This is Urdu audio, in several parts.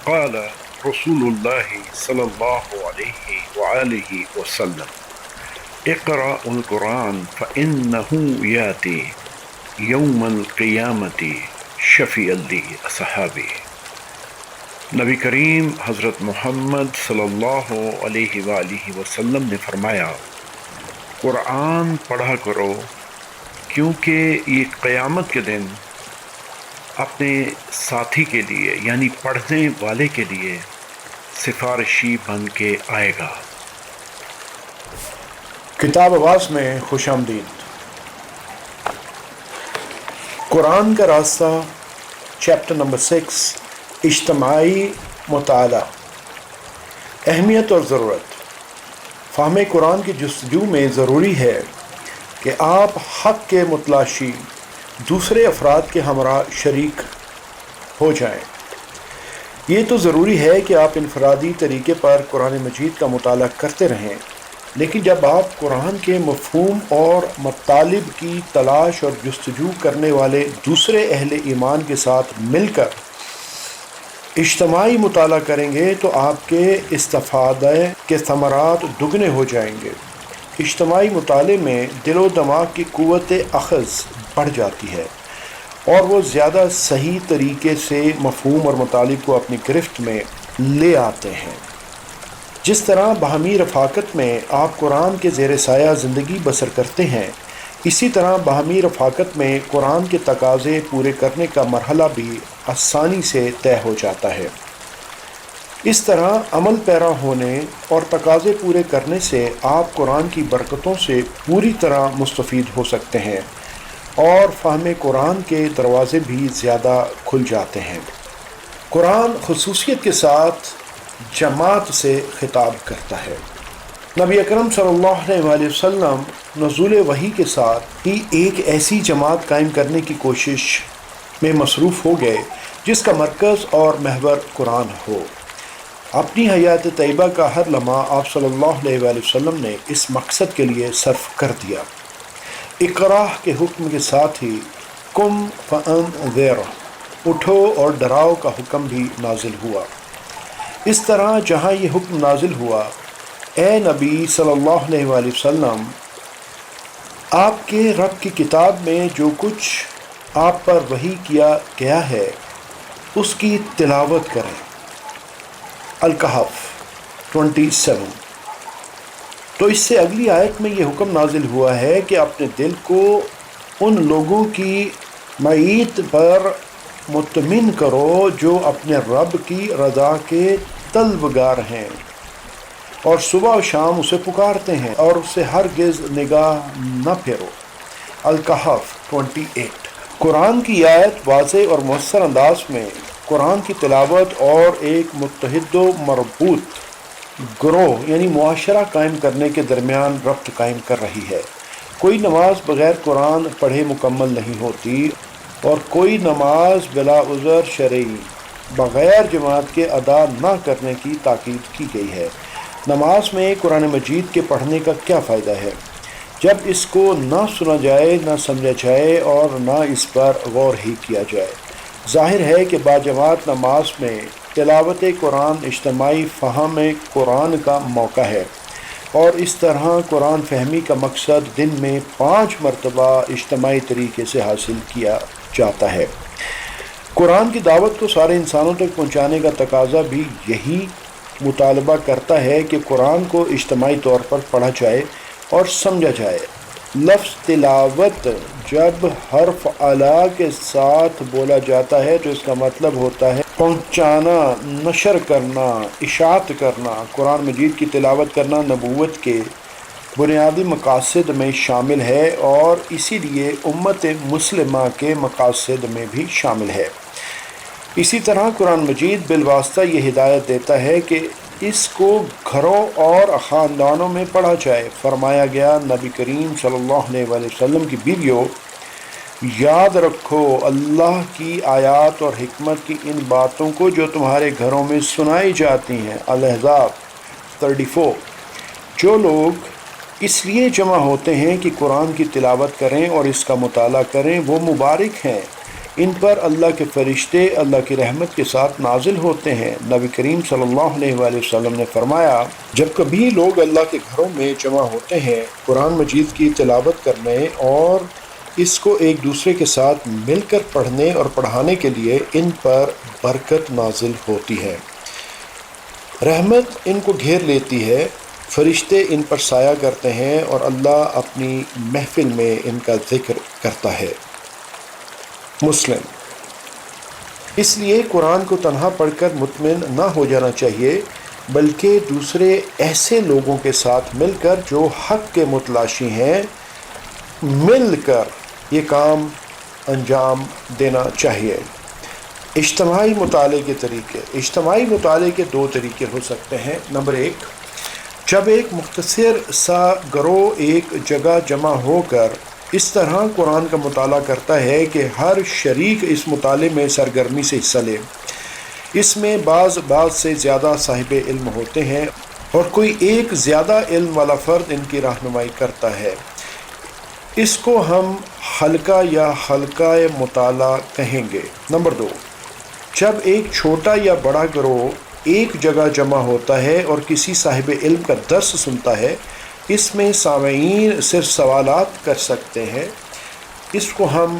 قال رسول الله صلى الله عليه وآله وسلم اقرأ القرآن فإنه يأتي يوم القيامة شفيعا لأصحابه۔ نبی کریم حضرت محمد صلی اللہ علیہ وآلہ وسلم نے فرمایا، قرآن پڑھا کرو کیونکہ یہ قیامت کے دن اپنے ساتھی کے لیے یعنی پڑھنے والے کے لیے سفارشی بن کے آئے گا۔ کتاب آواز میں خوش آمدید۔ قرآن کا راستہ، چیپٹر نمبر 6، اجتماعی مطالعہ، اہمیت اور ضرورت۔ فہم قرآن کی جستجو میں ضروری ہے کہ آپ حق کے متلاشی دوسرے افراد کے ہمراہ شریک ہو جائیں۔ یہ تو ضروری ہے کہ آپ انفرادی طریقے پر قرآن مجید کا مطالعہ کرتے رہیں، لیکن جب آپ قرآن کے مفہوم اور مطالب کی تلاش اور جستجو کرنے والے دوسرے اہل ایمان کے ساتھ مل کر اجتماعی مطالعہ کریں گے تو آپ کے استفادہ کے ثمرات دگنے ہو جائیں گے۔ اجتماعی مطالعے میں دل و دماغ کی قوت اخذ بڑھ جاتی ہے اور وہ زیادہ صحیح طریقے سے مفہوم اور مطالب کو اپنی گرفت میں لے آتے ہیں۔ جس طرح باہمی رفاقت میں آپ قرآن کے زیر سایہ زندگی بسر کرتے ہیں، اسی طرح باہمی رفاقت میں قرآن کے تقاضے پورے کرنے کا مرحلہ بھی آسانی سے طے ہو جاتا ہے۔ اس طرح عمل پیرا ہونے اور تقاضے پورے کرنے سے آپ قرآن کی برکتوں سے پوری طرح مستفید ہو سکتے ہیں اور فہم قرآن کے دروازے بھی زیادہ کھل جاتے ہیں۔ قرآن خصوصیت کے ساتھ جماعت سے خطاب کرتا ہے۔ نبی اکرم صلی اللہ علیہ وآلہ وسلم نزول وحی کے ساتھ ہی ایک ایسی جماعت قائم کرنے کی کوشش میں مصروف ہو گئے جس کا مرکز اور محور قرآن ہو۔ اپنی حیات طیبہ کا ہر لمحہ آپ صلی اللہ علیہ وآلہ وسلم نے اس مقصد کے لیے صرف کر دیا۔ اقرا کے حکم کے ساتھ ہی قم فانذر، اٹھو اور ڈراؤ کا حکم بھی نازل ہوا۔ اس طرح جہاں یہ حکم نازل ہوا، اے نبی صلی اللہ علیہ وآلہ وسلم، آپ کے رب کی کتاب میں جو کچھ آپ پر وحی کیا گیا ہے اس کی تلاوت کریں۔ الکہف 27۔ تو اس سے اگلی آیت میں یہ حکم نازل ہوا ہے کہ اپنے دل کو ان لوگوں کی معیت پر مطمئن کرو جو اپنے رب کی رضا کے طلبگار ہیں اور صبح و شام اسے پکارتے ہیں اور اس سے ہرگز نگاہ نہ پھیرو۔ الکہف 28۔ قرآن کی آیت واضح اور مؤثر انداز میں قرآن کی تلاوت اور ایک متحد و مربوط گروہ یعنی معاشرہ قائم کرنے کے درمیان ربط قائم کر رہی ہے۔ کوئی نماز بغیر قرآن پڑھے مکمل نہیں ہوتی اور کوئی نماز بلا عذر شرعی بغیر جماعت کے ادا نہ کرنے کی تاکید کی گئی ہے۔ نماز میں قرآن مجید کے پڑھنے کا کیا فائدہ ہے جب اس کو نہ سنا جائے، نہ سمجھا جائے اور نہ اس پر غور ہی کیا جائے؟ ظاہر ہے کہ باجماعت نماز میں تلاوت قرآن اجتماعی فہم قرآن کا موقع ہے، اور اس طرح قرآن فہمی کا مقصد دن میں 5 مرتبہ اجتماعی طریقے سے حاصل کیا جاتا ہے۔ قرآن کی دعوت کو سارے انسانوں تک پہنچانے کا تقاضا بھی یہی مطالبہ کرتا ہے کہ قرآن کو اجتماعی طور پر پڑھا جائے اور سمجھا جائے۔ لفظ تلاوت جب حرف اعلیٰ کے ساتھ بولا جاتا ہے تو اس کا مطلب ہوتا ہے پہنچانا، نشر کرنا، اشاعت کرنا۔ قرآن مجید کی تلاوت کرنا نبوت کے بنیادی مقاصد میں شامل ہے اور اسی لیے امت مسلمہ کے مقاصد میں بھی شامل ہے۔ اسی طرح قرآن مجید بالواسطہ یہ ہدایت دیتا ہے کہ اس کو گھروں اور خاندانوں میں پڑھا جائے۔ فرمایا گیا، نبی کریم صلی اللہ علیہ وآلہ وسلم کی بیویوں، یاد رکھو اللہ کی آیات اور حکمت کی ان باتوں کو جو تمہارے گھروں میں سنائی جاتی ہیں۔ الاحزاب 34۔ جو لوگ اس لیے جمع ہوتے ہیں کہ قرآن کی تلاوت کریں اور اس کا مطالعہ کریں وہ مبارک ہیں، ان پر اللہ کے فرشتے اللہ کی رحمت کے ساتھ نازل ہوتے ہیں۔ نبی کریم صلی اللہ علیہ وآلہ وسلم نے فرمایا، جب کبھی لوگ اللہ کے گھروں میں جمع ہوتے ہیں قرآن مجید کی تلاوت کرنے اور اس کو ایک دوسرے کے ساتھ مل کر پڑھنے اور پڑھانے کے لیے، ان پر برکت نازل ہوتی ہے، رحمت ان کو گھیر لیتی ہے، فرشتے ان پر سایہ کرتے ہیں اور اللہ اپنی محفل میں ان کا ذکر کرتا ہے۔ مسلم۔ اس لیے قرآن کو تنہا پڑھ کر مطمئن نہ ہو جانا چاہیے، بلکہ دوسرے ایسے لوگوں کے ساتھ مل کر جو حق کے متلاشی ہیں، مل کر یہ کام انجام دینا چاہیے۔ اجتماعی مطالعے کے طریقے۔ اجتماعی مطالعے کے دو طریقے ہو سکتے ہیں۔ نمبر ایک، جب ایک مختصر سا گروہ ایک جگہ جمع ہو کر اس طرح قرآن کا مطالعہ کرتا ہے کہ ہر شریک اس مطالعے میں سرگرمی سے حصہ لے۔ اس میں بعض سے زیادہ صاحب علم ہوتے ہیں اور کوئی ایک زیادہ علم والا فرد ان کی رہنمائی کرتا ہے۔ اس کو ہم حلقہ یا حلقہ مطالعہ کہیں گے۔ نمبر دو، جب ایک چھوٹا یا بڑا گروہ ایک جگہ جمع ہوتا ہے اور کسی صاحب علم کا درس سنتا ہے، اس میں سامعین صرف سوالات کر سکتے ہیں، اس کو ہم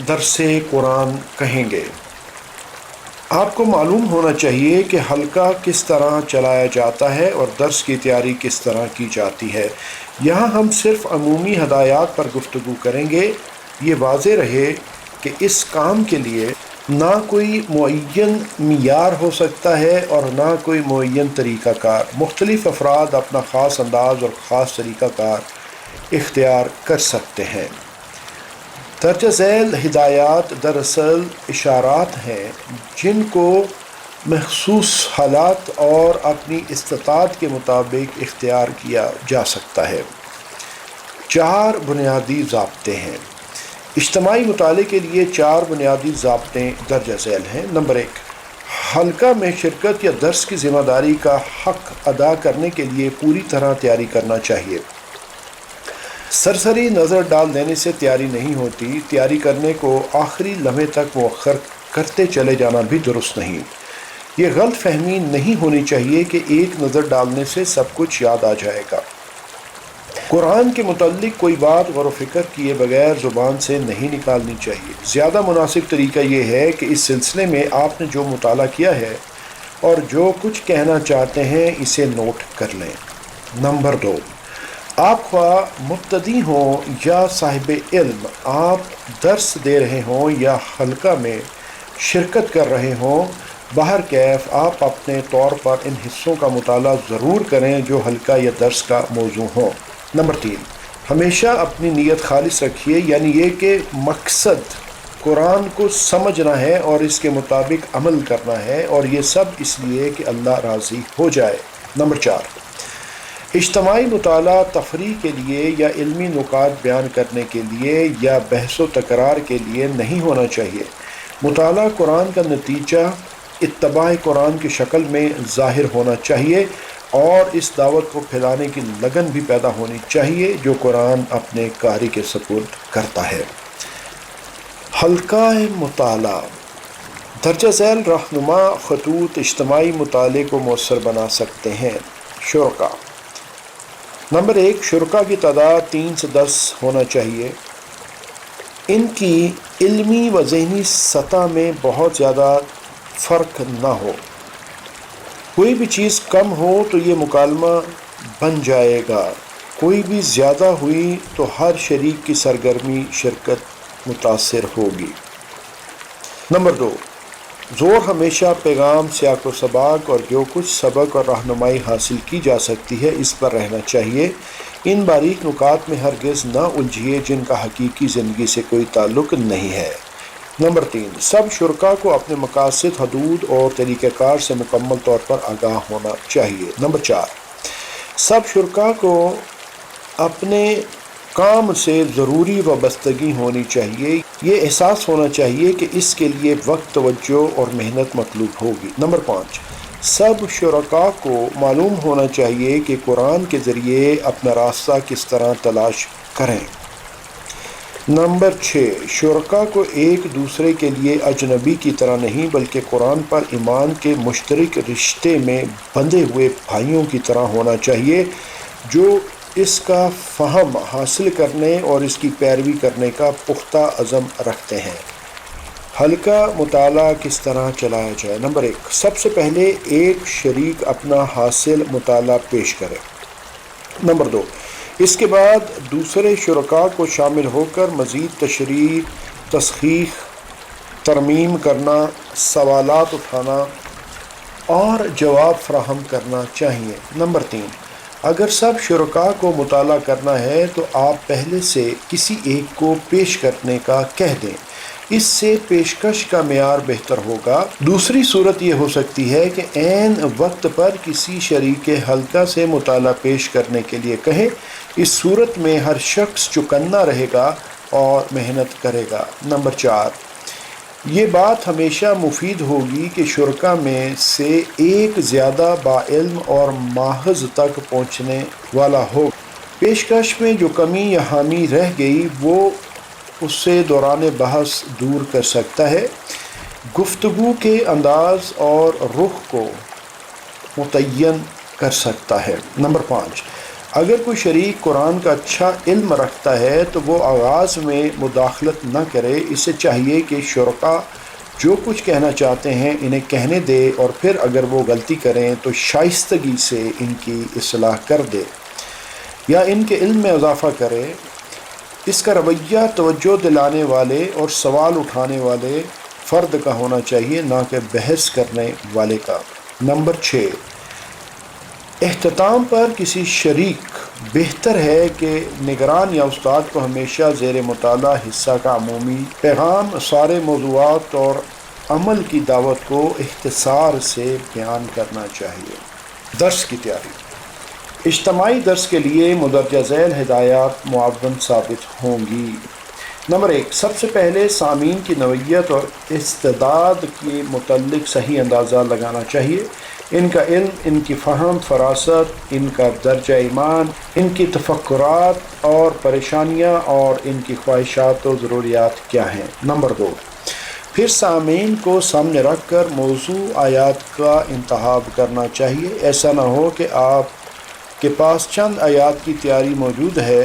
درس قرآن کہیں گے۔ آپ کو معلوم ہونا چاہیے کہ حلقہ کس طرح چلایا جاتا ہے اور درس کی تیاری کس طرح کی جاتی ہے۔ یہاں ہم صرف عمومی ہدایات پر گفتگو کریں گے۔ یہ واضح رہے کہ اس کام کے لیے نہ کوئی معین معیار ہو سکتا ہے اور نہ کوئی معین طریقہ کار۔ مختلف افراد اپنا خاص انداز اور خاص طریقہ کار اختیار کر سکتے ہیں۔ درج ذیل ہدایات دراصل اشارات ہیں جن کو مخصوص حالات اور اپنی استطاعت کے مطابق اختیار کیا جا سکتا ہے۔ 4 بنیادی ضابطے ہیں۔ اجتماعی مطالعے کے لیے 4 بنیادی ضابطے درج ذیل ہیں۔ نمبر 1، حلقہ میں شرکت یا درس کی ذمہ داری کا حق ادا کرنے کے لیے پوری طرح تیاری کرنا چاہیے۔ سرسری نظر ڈال دینے سے تیاری نہیں ہوتی۔ تیاری کرنے کو آخری لمحے تک مؤخر کرتے چلے جانا بھی درست نہیں۔ یہ غلط فہمی نہیں ہونی چاہیے کہ ایک نظر ڈالنے سے سب کچھ یاد آ جائے گا۔ قرآن کے متعلق کوئی بات غور و فکر کیے بغیر زبان سے نہیں نکالنی چاہیے۔ زیادہ مناسب طریقہ یہ ہے کہ اس سلسلے میں آپ نے جو مطالعہ کیا ہے اور جو کچھ کہنا چاہتے ہیں اسے نوٹ کر لیں۔ نمبر 2، آپ خواہ مبتدی ہوں یا صاحب علم، آپ درس دے رہے ہوں یا حلقہ میں شرکت کر رہے ہوں، باہر کیف آپ اپنے طور پر ان حصوں کا مطالعہ ضرور کریں جو حلقہ یا درس کا موضوع ہوں۔ نمبر 3، ہمیشہ اپنی نیت خالص رکھیے، یعنی یہ کہ مقصد قرآن کو سمجھنا ہے اور اس کے مطابق عمل کرنا ہے، اور یہ سب اس لیے کہ اللہ راضی ہو جائے۔ نمبر 4، اجتماعی مطالعہ تفریح کے لیے یا علمی نکات بیان کرنے کے لیے یا بحث و تکرار کے لیے نہیں ہونا چاہیے۔ مطالعہ قرآن کا نتیجہ اتباع قرآن کی شکل میں ظاہر ہونا چاہیے اور اس دعوت کو پھیلانے کی لگن بھی پیدا ہونی چاہیے جو قرآن اپنے قاری کے سپرد کرتا ہے۔ حلقہ مطالعہ۔ درج ذیل رہنما خطوط اجتماعی مطالعے کو مؤثر بنا سکتے ہیں۔ شرکا۔ نمبر 1، شرکا کی تعداد 3 سے 10 ہونا چاہیے۔ ان کی علمی و ذہنی سطح میں بہت زیادہ فرق نہ ہو۔ کوئی بھی چیز کم ہو تو یہ مکالمہ بن جائے گا، کوئی بھی زیادہ ہوئی تو ہر شریک کی سرگرمی شرکت متاثر ہوگی۔ نمبر 2، زور ہمیشہ پیغام، سیاق و سباق اور جو کچھ سبق اور رہنمائی حاصل کی جا سکتی ہے اس پر رہنا چاہیے۔ ان باریک نکات میں ہرگز نہ الجھیے جن کا حقیقی زندگی سے کوئی تعلق نہیں ہے۔ نمبر 3، سب شرکا کو اپنے مقاصد، حدود اور طریقہ کار سے مکمل طور پر آگاہ ہونا چاہیے۔ نمبر 4، سب شرکا کو اپنے کام سے ضروری وابستگی ہونی چاہیے۔ یہ احساس ہونا چاہیے کہ اس کے لیے وقت، توجہ اور محنت مطلوب ہوگی۔ نمبر 5، سب شرکا کو معلوم ہونا چاہیے کہ قرآن کے ذریعے اپنا راستہ کس طرح تلاش کریں۔ نمبر 6، شرکا کو ایک دوسرے کے لیے اجنبی کی طرح نہیں بلکہ قرآن پر ایمان کے مشترک رشتے میں بندھے ہوئے بھائیوں کی طرح ہونا چاہیے، جو اس کا فہم حاصل کرنے اور اس کی پیروی کرنے کا پختہ عزم رکھتے ہیں۔ حلقہ مطالعہ کس طرح چلایا جائے؟ نمبر 1، سب سے پہلے ایک شریک اپنا حاصل مطالعہ پیش کرے۔ نمبر 2، اس کے بعد دوسرے شرکاء کو شامل ہو کر مزید تشریح، تصحیح، ترمیم کرنا، سوالات اٹھانا اور جواب فراہم کرنا چاہیے۔ نمبر 3، اگر سب شرکاء کو مطالعہ کرنا ہے تو آپ پہلے سے کسی ایک کو پیش کرنے کا کہہ دیں، اس سے پیشکش کا معیار بہتر ہوگا۔ دوسری صورت یہ ہو سکتی ہے کہ عین وقت پر کسی شریک حلقہ سے مطالعہ پیش کرنے کے لیے کہیں، اس صورت میں ہر شخص چوکنا رہے گا اور محنت کرے گا۔ نمبر 4، یہ بات ہمیشہ مفید ہوگی کہ شرکاء میں سے ایک زیادہ باعلم اور ماخذ تک پہنچنے والا ہو۔ پیشکش میں جو کمی یا خامی رہ گئی وہ اس سے دوران بحث دور کر سکتا ہے، گفتگو کے انداز اور رخ کو متعین کر سکتا ہے۔ نمبر 5، اگر کوئی شریک قرآن کا اچھا علم رکھتا ہے تو وہ آغاز میں مداخلت نہ کرے، اسے چاہیے کہ شرکاء جو کچھ کہنا چاہتے ہیں انہیں کہنے دے اور پھر اگر وہ غلطی کریں تو شائستگی سے ان کی اصلاح کر دے یا ان کے علم میں اضافہ کرے۔ اس کا رویہ توجہ دلانے والے اور سوال اٹھانے والے فرد کا ہونا چاہیے، نہ کہ بحث کرنے والے کا۔ نمبر 6، اختتام پر کسی شریک بہتر ہے کہ نگران یا استاد کو ہمیشہ زیر مطالعہ حصہ کا عمومی پیغام، سارے موضوعات اور عمل کی دعوت کو اختصار سے بیان کرنا چاہیے۔ درس کی تیاری۔ اجتماعی درس کے لیے مندرجہ ذیل ہدایات معاون ثابت ہوں گی۔ نمبر 1، سب سے پہلے سامعین کی نوعیت اور استعداد کے متعلق صحیح اندازہ لگانا چاہیے۔ ان کا علم، ان کی فہم، فراست، ان کا درجہ ایمان، ان کی تفکرات اور پریشانیاں اور ان کی خواہشات و ضروریات کیا ہیں۔ نمبر 2، پھر سامعین کو سامنے رکھ کر موضوع آیات کا انتخاب کرنا چاہیے۔ ایسا نہ ہو کہ آپ کے پاس چند آیات کی تیاری موجود ہے،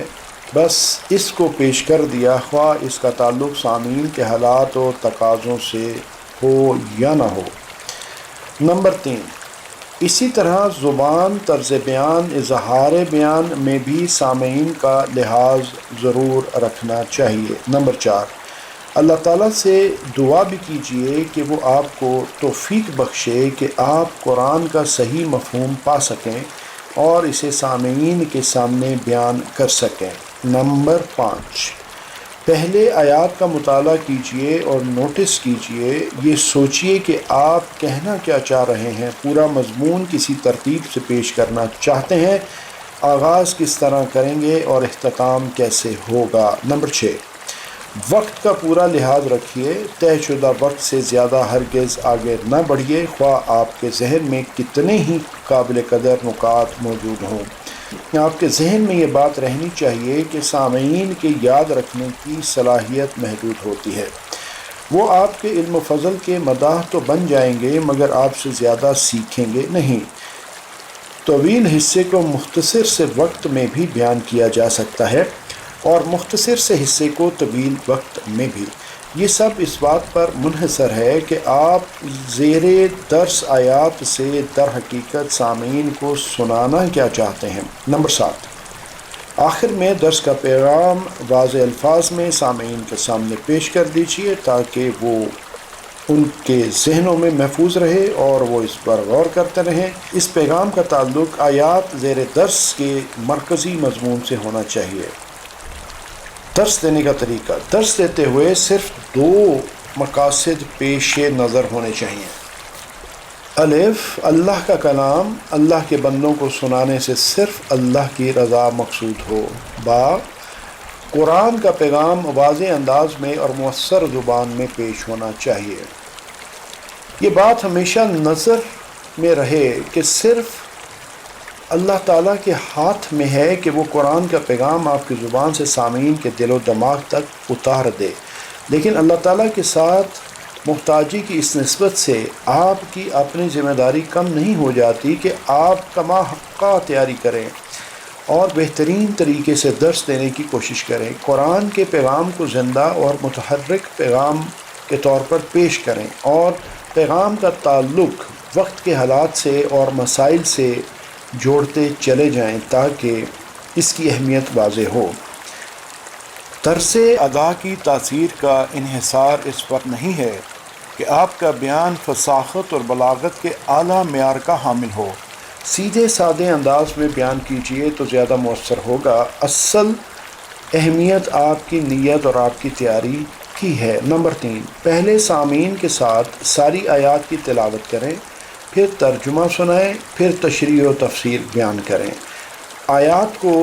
بس اس کو پیش کر دیا، خواہ اس کا تعلق سامعین کے حالات و تقاضوں سے ہو یا نہ ہو۔ نمبر 3، اسی طرح زبان، طرز بیان، اظہار بیان میں بھی سامعین کا لحاظ ضرور رکھنا چاہیے۔ نمبر 4، اللہ تعالیٰ سے دعا بھی کیجیے کہ وہ آپ کو توفیق بخشے کہ آپ قرآن کا صحیح مفہوم پا سکیں اور اسے سامعین کے سامنے بیان کر سکیں۔ نمبر 5، پہلے آیات کا مطالعہ کیجیے اور نوٹس کیجیے، یہ سوچیے کہ آپ کہنا کیا چاہ رہے ہیں، پورا مضمون کسی ترتیب سے پیش کرنا چاہتے ہیں، آغاز کس طرح کریں گے اور اختتام کیسے ہوگا۔ نمبر 6، وقت کا پورا لحاظ رکھیے، طے شدہ وقت سے زیادہ ہرگز آگے نہ بڑھیے، خواہ آپ کے ذہن میں کتنے ہی قابل قدر نکات موجود ہوں۔ آپ کے ذہن میں یہ بات رہنی چاہیے کہ سامعین کے یاد رکھنے کی صلاحیت محدود ہوتی ہے، وہ آپ کے علم و فضل کے مداح تو بن جائیں گے مگر آپ سے زیادہ سیکھیں گے نہیں۔ طویل حصے کو مختصر سے وقت میں بھی بیان کیا جا سکتا ہے اور مختصر سے حصے کو طویل وقت میں بھی۔ یہ سب اس بات پر منحصر ہے کہ آپ زیر درس آیات سے در حقیقت سامعین کو سنانا کیا چاہتے ہیں۔ نمبر 7، آخر میں درس کا پیغام واضح الفاظ میں سامعین کے سامنے پیش کر دیجیے تاکہ وہ ان کے ذہنوں میں محفوظ رہے اور وہ اس پر غور کرتے رہیں۔ اس پیغام کا تعلق آیات زیر درس کے مرکزی مضمون سے ہونا چاہیے۔ درس دینے کا طریقہ، درس دیتے ہوئے صرف 2 مقاصد پیش نظر ہونے چاہیے۔ الف، اللہ کا کلام اللہ کے بندوں کو سنانے سے صرف اللہ کی رضا مقصود ہو۔ با، قرآن کا پیغام واضح انداز میں اور مؤثر زبان میں پیش ہونا چاہیے۔ یہ بات ہمیشہ نظر میں رہے کہ صرف اللہ تعالیٰ کے ہاتھ میں ہے کہ وہ قرآن کا پیغام آپ کی زبان سے سامعین کے دل و دماغ تک اتار دے، لیکن اللہ تعالیٰ کے ساتھ محتاجی کی اس نسبت سے آپ کی اپنی ذمہ داری کم نہیں ہو جاتی کہ آپ کما حقہ تیاری کریں اور بہترین طریقے سے درس دینے کی کوشش کریں، قرآن کے پیغام کو زندہ اور متحرک پیغام کے طور پر پیش کریں اور پیغام کا تعلق وقت کے حالات سے اور مسائل سے جوڑتے چلے جائیں تاکہ اس کی اہمیت واضح ہو۔ طرز ادا کی تاثیر کا انحصار اس پر نہیں ہے کہ آپ کا بیان فصاحت اور بلاغت کے اعلیٰ معیار کا حامل ہو، سیدھے سادے انداز میں بیان کیجیے تو زیادہ مؤثر ہوگا۔ اصل اہمیت آپ کی نیت اور آپ کی تیاری کی ہے۔ نمبر 3، پہلے سامعین کے ساتھ ساری آیات کی تلاوت کریں، پھر ترجمہ سنائیں، پھر تشریح و تفسیر بیان کریں۔ آیات کو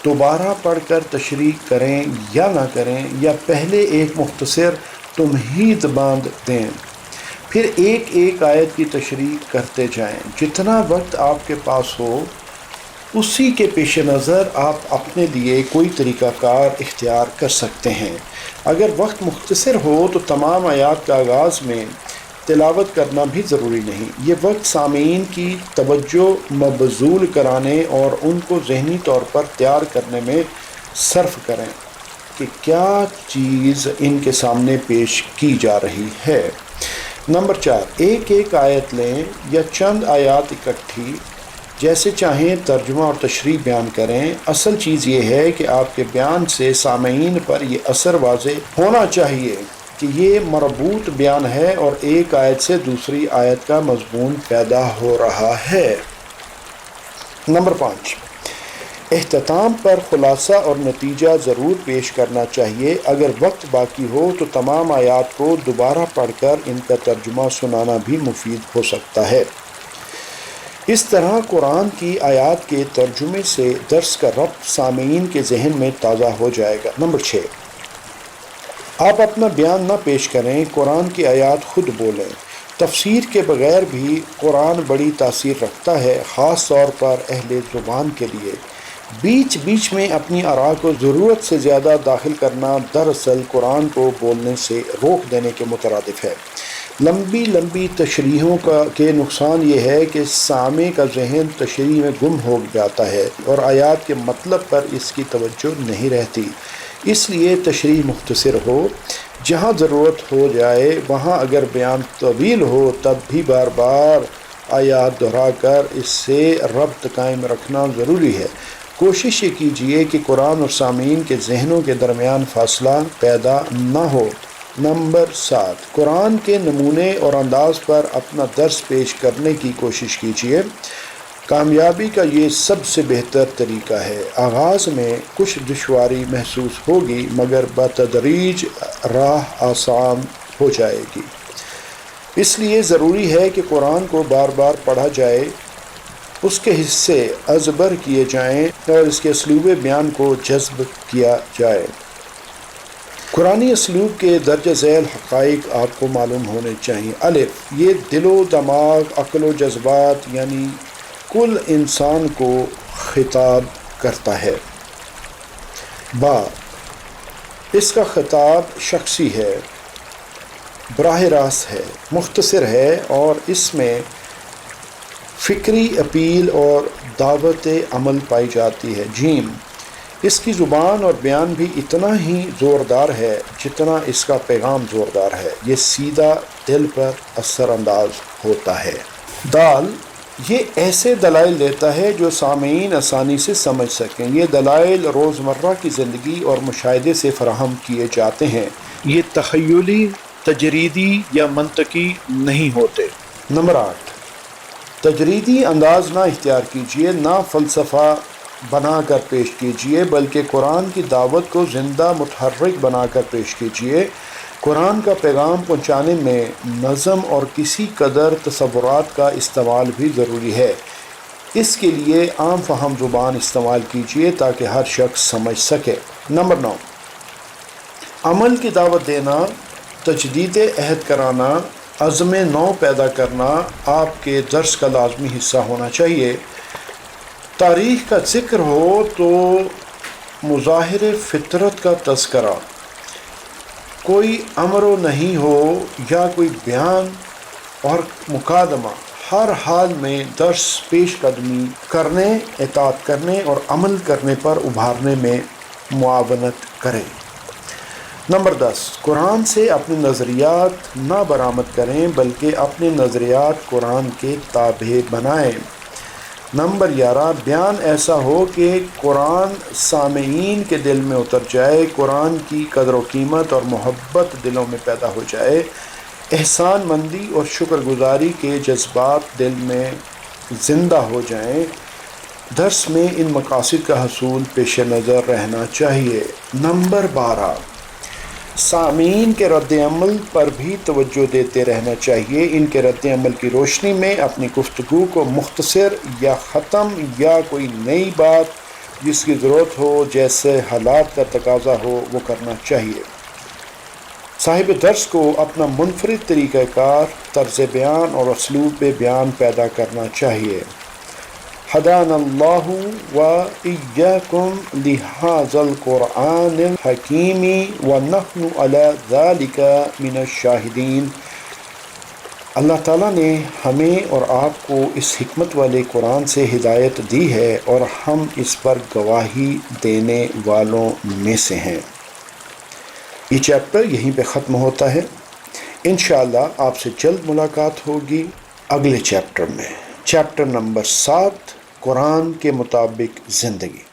دوبارہ پڑھ کر تشریح کریں یا نہ کریں، یا پہلے ایک مختصر تمہید باندھ دیں، پھر ایک ایک آیت کی تشریح کرتے جائیں۔ جتنا وقت آپ کے پاس ہو اسی کے پیش نظر آپ اپنے لیے کوئی طریقہ کار اختیار کر سکتے ہیں۔ اگر وقت مختصر ہو تو تمام آیات کا آغاز میں تلاوت کرنا بھی ضروری نہیں۔ یہ وقت سامعین کی توجہ مبذول کرانے اور ان کو ذہنی طور پر تیار کرنے میں صرف کریں کہ کیا چیز ان کے سامنے پیش کی جا رہی ہے۔ نمبر 4، ایک ایک آیت لیں یا چند آیات اکٹھی، جیسے چاہیں ترجمہ اور تشریح بیان کریں۔ اصل چیز یہ ہے کہ آپ کے بیان سے سامعین پر یہ اثر واضح ہونا چاہیے کہ یہ مربوط بیان ہے اور ایک آیت سے دوسری آیت کا مضمون پیدا ہو رہا ہے۔ نمبر 5، اختتام پر خلاصہ اور نتیجہ ضرور پیش کرنا چاہیے۔ اگر وقت باقی ہو تو تمام آیات کو دوبارہ پڑھ کر ان کا ترجمہ سنانا بھی مفید ہو سکتا ہے۔ اس طرح قرآن کی آیات کے ترجمے سے درس کا ربط سامعین کے ذہن میں تازہ ہو جائے گا۔ نمبر 6، آپ اپنا بیان نہ پیش کریں، قرآن کی آیات خود بولیں۔ تفسیر کے بغیر بھی قرآن بڑی تاثیر رکھتا ہے، خاص طور پر اہل زبان کے لیے۔ بیچ بیچ میں اپنی آراء کو ضرورت سے زیادہ داخل کرنا دراصل قرآن کو بولنے سے روک دینے کے مترادف ہے۔ لمبی تشریحوں کے نقصان یہ ہے کہ سامع کا ذہن تشریح میں گم ہو جاتا ہے اور آیات کے مطلب پر اس کی توجہ نہیں رہتی۔ اس لیے تشریح مختصر ہو، جہاں ضرورت ہو جائے وہاں اگر بیان طویل ہو تب بھی بار بار آیات دہرا کر اس سے ربط قائم رکھنا ضروری ہے۔ کوشش یہ کیجیے کہ قرآن اور سامعین کے ذہنوں کے درمیان فاصلہ پیدا نہ ہو۔ نمبر 7، قرآن کے نمونے اور انداز پر اپنا درس پیش کرنے کی کوشش کیجیے۔ کامیابی کا یہ سب سے بہتر طریقہ ہے۔ آغاز میں کچھ دشواری محسوس ہوگی مگر بتدریج راہ آسان ہو جائے گی۔ اس لیے ضروری ہے کہ قرآن کو بار بار پڑھا جائے، اس کے حصے ازبر کیے جائیں اور اس کے اسلوب بیان کو جذب کیا جائے۔ قرآنی اسلوب کے درجہ ذیل حقائق آپ کو معلوم ہونے چاہیے۔ الف، یہ دل و دماغ، عقل و جذبات یعنی کل انسان کو خطاب کرتا ہے۔ با، اس کا خطاب شخصی ہے، براہ راست ہے، مختصر ہے اور اس میں فکری اپیل اور دعوت عمل پائی جاتی ہے۔ جیم، اس کی زبان اور بیان بھی اتنا ہی زوردار ہے جتنا اس کا پیغام زوردار ہے، یہ سیدھا دل پر اثر انداز ہوتا ہے۔ دال، یہ ایسے دلائل دیتا ہے جو سامعین آسانی سے سمجھ سکیں۔ یہ دلائل روزمرہ کی زندگی اور مشاہدے سے فراہم کیے جاتے ہیں، یہ تخیلی، تجریدی یا منطقی نہیں ہوتے۔ نمبر 8، تجریدی انداز نہ اختیار کیجیے، نہ فلسفہ بنا کر پیش کیجیے، بلکہ قرآن کی دعوت کو زندہ متحرک بنا کر پیش کیجیے۔ قرآن کا پیغام پہنچانے میں نظم اور کسی قدر تصورات کا استعمال بھی ضروری ہے۔ اس کے لیے عام فہم زبان استعمال کیجیے تاکہ ہر شخص سمجھ سکے۔ نمبر 9، عمل کی دعوت دینا، تجدید عہد کرانا، عزم نو پیدا کرنا آپ کے درس کا لازمی حصہ ہونا چاہیے۔ تاریخ کا ذکر ہو تو مظاہر فطرت کا تذکرہ، کوئی امر و نہیں ہو یا کوئی بیان اور مقادمہ، ہر حال میں درس پیش قدمی کرنے، اطاعت کرنے اور عمل کرنے پر ابھارنے میں معاونت کرے۔ نمبر 10، قرآن سے اپنے نظریات نہ برآمد کریں بلکہ اپنے نظریات قرآن کے تابع بنائیں۔ نمبر 11، بیان ایسا ہو کہ قرآن سامعین کے دل میں اتر جائے، قرآن کی قدر و قیمت اور محبت دلوں میں پیدا ہو جائے، احسان مندی اور شکر گزاری کے جذبات دل میں زندہ ہو جائیں۔ درس میں ان مقاصد کا حصول پیش نظر رہنا چاہیے۔ نمبر 12، سامعین کے رد عمل پر بھی توجہ دیتے رہنا چاہیے۔ ان کے رد عمل کی روشنی میں اپنی گفتگو کو مختصر یا ختم یا کوئی نئی بات جس کی ضرورت ہو، جیسے حالات کا تقاضا ہو، وہ کرنا چاہیے۔ صاحب درس کو اپنا منفرد طریقہ کار، طرز بیان اور اسلوب بیان پیدا کرنا چاہیے۔ ہدانا اللہ و ایاکم لہذا القرآن الحکیم ونحن علی ذلک من الشاہدین۔ اللہ تعالیٰ نے ہمیں اور آپ کو اس حکمت والے قرآن سے ہدایت دی ہے اور ہم اس پر گواہی دینے والوں میں سے ہیں۔ یہ چیپٹر یہیں پہ ختم ہوتا ہے۔ انشاءاللہ آپ سے جلد ملاقات ہوگی اگلے چیپٹر میں، چیپٹر نمبر 7، قرآن کے مطابق زندگی۔